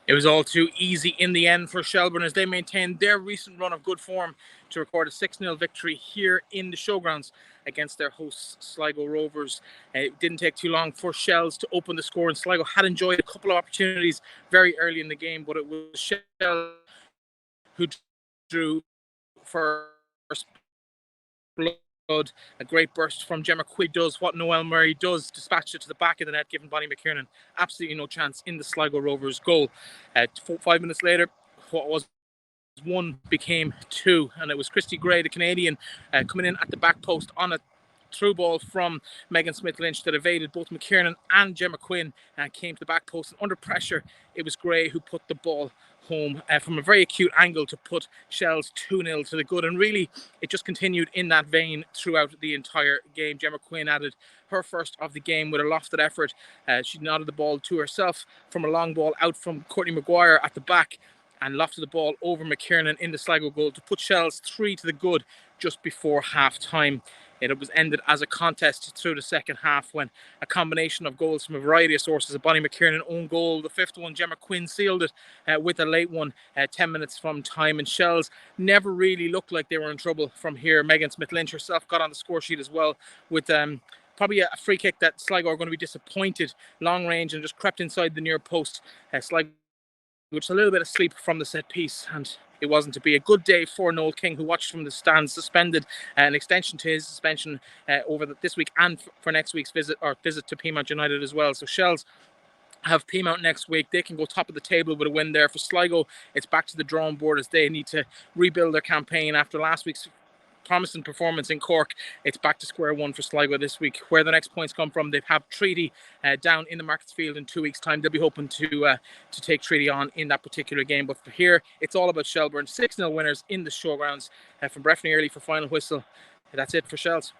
It was all too easy in the end for Shelbourne as they maintained their recent run of good form to record a 6-0 victory here in the showgrounds against their hosts Sligo Rovers. It didn't take too long for Shells to open the score, and Sligo had enjoyed a couple of opportunities very early in the game, but it was Shells who drew first blood. A great burst from Gemma Quid does what Noel Murray does, dispatched it to the back of the net, giving Bonnie McKiernan absolutely no chance in the Sligo Rovers goal. 5 minutes later, what was 1 became 2, and it was Christy Gray, the Canadian, coming in at the back post on a through ball from Megan Smith-Lynch that evaded both McKiernan and Gemma Quinn and came to the back post. And under pressure, it was Gray who put the ball home from a very acute angle to put Shells 2-0 to the good. And really, it just continued in that vein throughout the entire game. Gemma Quinn added her first of the game with a lofted effort. She nodded the ball to herself from a long ball out from Courtney Maguire at the back and lofted the ball over McKiernan in the Sligo goal to put Shells 3 to the good just before half-time. It was ended as a contest through the second half when a combination of goals from a variety of sources, a Bonnie McKiernan own goal, the 5th one, Gemma Quinn sealed it with a late one 10 minutes from time, and Shells never really looked like they were in trouble from here. Megan Smith-Lynch herself got on the score sheet as well with probably a free kick that Sligo are going to be disappointed, long range, and just crept inside the near post. Sligo with a little bit of sleep from the set piece, and it wasn't to be. A good day for Noel King, who watched from the stands, suspended an extension to his suspension over this week and for next week's visit to Peamount United as well. So Shells have Peamount next week. They can go top of the table with a win there. For Sligo, it's back to the drawing board as they need to rebuild their campaign after last week's promising performance in Cork. It's back to square one for Sligo this week. Where the next points come from, they have Treaty down in the Markets Field in 2 weeks' time. They'll be hoping to take Treaty on in that particular game. But for here, it's all about Shelbourne. 6-0 winners in the showgrounds from Breifne Earley for final whistle. That's it for Shells.